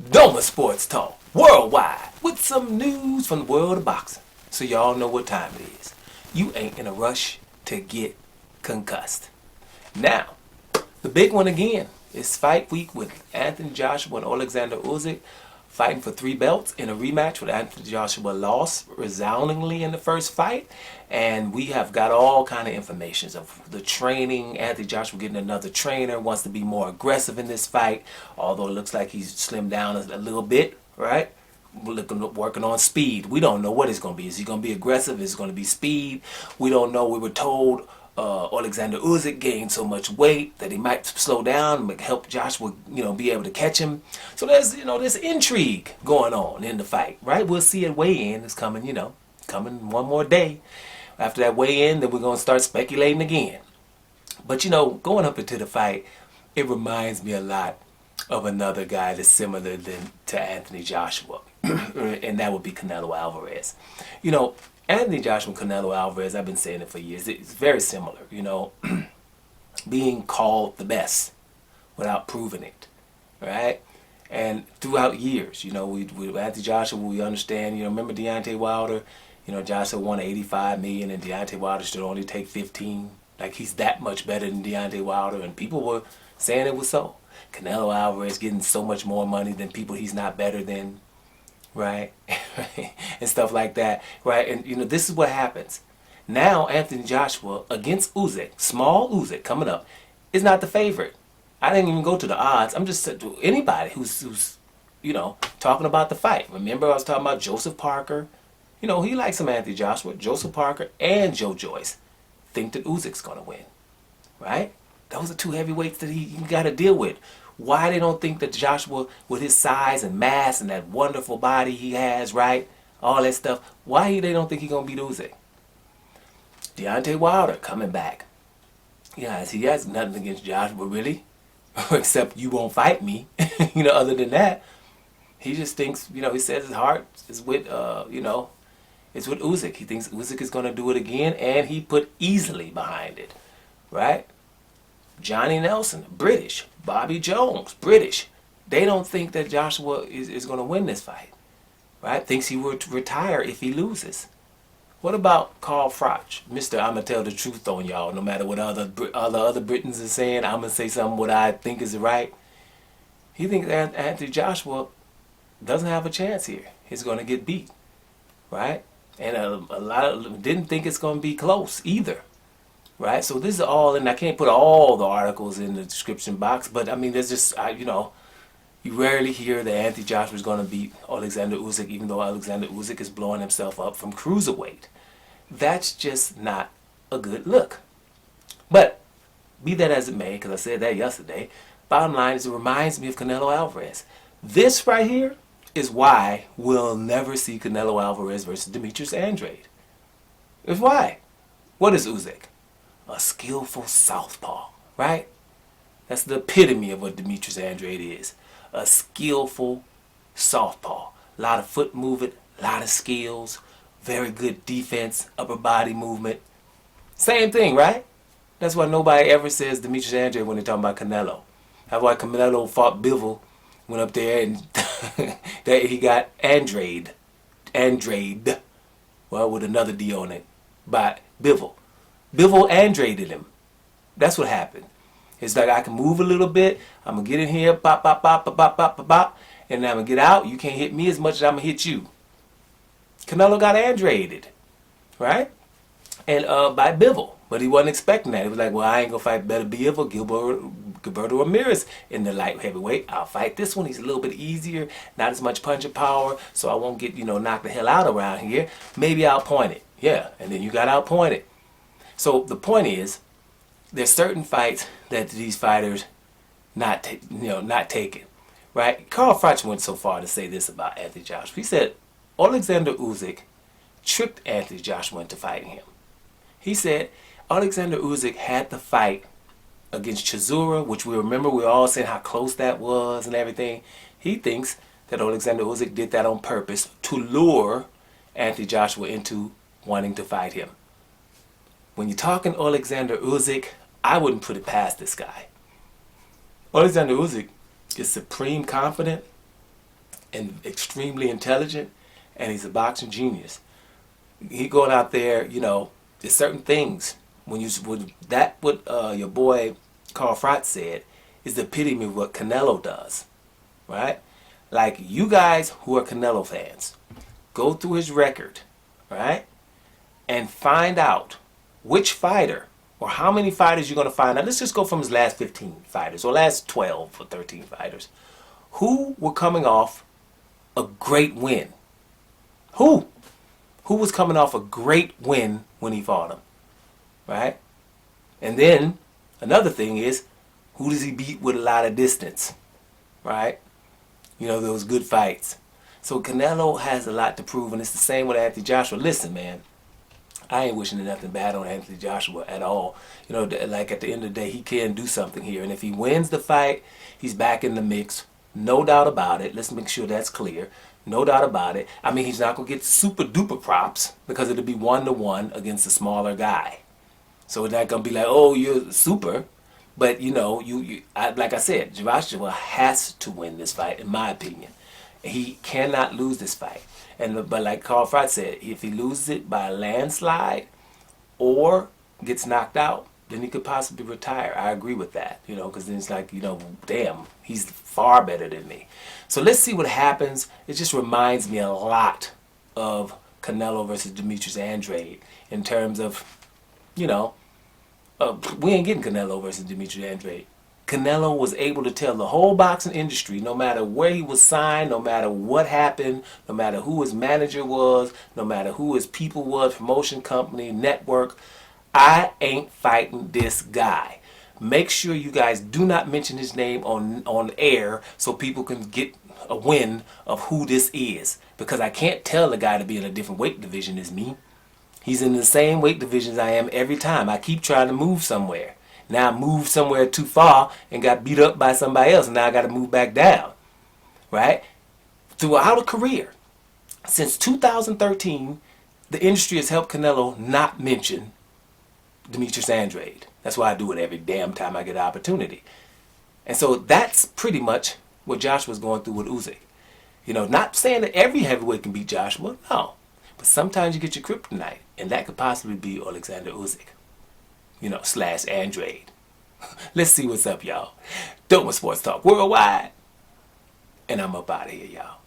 Doma Sports Talk worldwide with some news from the world of boxing. So y'all know what time it is. You ain't in a rush to get concussed. Now, the big one again is fight week with Anthony Joshua and Alexander Usyk fighting for 3 belts in a rematch with Anthony Joshua lost resoundingly in the first fight. And we have got all kind of information of the training. Anthony Joshua getting another trainer, wants to be more aggressive in this fight, although it looks like he's slimmed down a little bit, right? Working on speed. We don't know what it's going to be. Is he going to be aggressive? Is it going to be speed? We don't know. We were told Alexander Usyk gained so much weight that he might slow down and help Joshua, be able to catch him. So there's, this intrigue going on in the fight, right? We'll see it weigh-in. It's coming, coming one more day. After that weigh-in, then we're going to start speculating again. But, going up into the fight, it reminds me a lot of another guy that's similar to Anthony Joshua, and that would be Canelo Alvarez. Anthony Joshua and Canelo Alvarez, I've been saying it for years, it's very similar, being called the best without proving it, right? And throughout years, we Anthony Joshua, we understand, remember Deontay Wilder, Joshua won 85 million and Deontay Wilder should only take 15. Like, he's that much better than Deontay Wilder, and people were saying it was so. Canelo Alvarez getting so much more money than people he's not better than, right? And stuff like that, right? And this is what happens. Now Anthony Joshua against Usyk, small Usyk coming up, is not the favorite. I didn't even go to the odds. I'm just anybody who's talking about the fight. Remember I was talking about Joseph Parker. He likes some Anthony Joshua. Joseph Parker and Joe Joyce think that Usyk's gonna win, right? Those are 2 heavyweights that he got to deal with. Why they don't think that Joshua, with his size and mass and that wonderful body he has, right? All that stuff. Why they don't think he's going to beat Usyk? Deontay Wilder coming back. Yes, he has nothing against Joshua, really. Except you won't fight me. Other than that. He just thinks, he says his heart is with, it's with Usyk. He thinks Usyk is going to do it again, and he put easily behind it, right? Johnny Nelson, British. Bobby Jones, British. They don't think that Joshua is going to win this fight, right? Thinks he would retire if he loses. What about Carl Froch? Mr. I'm going to tell the truth on y'all, no matter what other Britons are saying. I'm going to say something what I think is right. He thinks Anthony Joshua doesn't have a chance here. He's going to get beat, right? And a lot of them didn't think it's going to be close either. Right, so this is all, and I can't put all the articles in the description box, but I mean, there's just, you rarely hear that Anthony Joshua is going to beat Alexander Usyk, even though Alexander Usyk is blowing himself up from cruiserweight. That's just not a good look. But be that as it may, because I said that yesterday, bottom line is it reminds me of Canelo Alvarez. This right here is why we'll never see Canelo Alvarez versus Demetrius Andrade. It's why. What is Usyk? A skillful southpaw, right? That's the epitome of what Demetrius Andrade is. A skillful southpaw. A lot of foot movement, a lot of skills, very good defense, upper body movement. Same thing, right? That's why nobody ever says Demetrius Andrade when they're talking about Canelo. That's why Canelo fought Bivol, went up there and that he got Andrade, well, with another D on it, by Bivol. Bivol Andraded him. That's what happened. It's like I can move a little bit. I'm going to get in here, pop, pop, pop, pop, pop, pop, pop, pop, and I'm going to get out. You can't hit me as much as I'm going to hit you. Canelo got Andraded, right? And by Bivol. But he wasn't expecting that. He was like, well, I ain't going to fight better Bivol, Gilberto Ramirez in the light heavyweight. I'll fight this one. He's a little bit easier, not as much punch and power, so I won't get, knocked the hell out around here. Maybe outpoint it. Yeah, and then you got outpointed. So the point is, there's certain fights that these fighters not taking, right? Carl Froch went so far to say this about Anthony Joshua. He said Alexander Usyk tricked Anthony Joshua into fighting him. He said Alexander Usyk had the fight against Chisora, which we remember we all saying how close that was and everything. He thinks that Alexander Usyk did that on purpose to lure Anthony Joshua into wanting to fight him. When you're talking Alexander Usyk, I wouldn't put it past this guy. Alexander Usyk is supreme confident, and extremely intelligent, and he's a boxing genius. He going out there, there's certain things when you would that what your boy Carl Froch said is the epitome of what Canelo does, right? Like you guys who are Canelo fans, go through his record, right, and find out which fighter or how many fighters you're going to find out. Let's just go from his last 15 fighters or last 12 or 13 fighters who were coming off a great win. Who? Who was coming off a great win when he fought him, right? And then another thing is, who does he beat with a lot of distance, right? Those good fights. So Canelo has a lot to prove, and it's the same with Anthony Joshua. Listen, man, I ain't wishing nothing bad on Anthony Joshua at all. Like at the end of the day, he can do something here. And if he wins the fight, he's back in the mix. No doubt about it. Let's make sure that's clear. No doubt about it. I mean, he's not going to get super duper props because it'll be 1-to-1 against a smaller guy. So it's not going to be like, oh, you're super. But, like I said, Joshua has to win this fight, in my opinion. He cannot lose this fight. But like Carl Froch said, if he loses it by a landslide or gets knocked out, then he could possibly retire. I agree with that, because then it's like, damn, he's far better than me. So let's see what happens. It just reminds me a lot of Canelo versus Demetrius Andrade in terms of, we ain't getting Canelo versus Demetrius Andrade. Canelo was able to tell the whole boxing industry, no matter where he was signed, no matter what happened, no matter who his manager was, no matter who his people was, promotion company, network, I ain't fighting this guy. Make sure you guys do not mention his name on air so people can get a win of who this is. Because I can't tell the guy to be in a different weight division as me. He's in the same weight division as I am every time. I keep trying to move somewhere. Now I moved somewhere too far and got beat up by somebody else, and now I got to move back down. Right? Throughout a career, since 2013, the industry has helped Canelo not mention Demetrius Andrade. That's why I do it every damn time I get an opportunity. And so that's pretty much what Joshua's going through with Usyk. Not saying that every heavyweight can beat Joshua, no. But sometimes you get your kryptonite, and that could possibly be Alexander Usyk. / Andrade. Let's see what's up, y'all. Doma Sports Talk Worldwide. And I'm up out of here, y'all.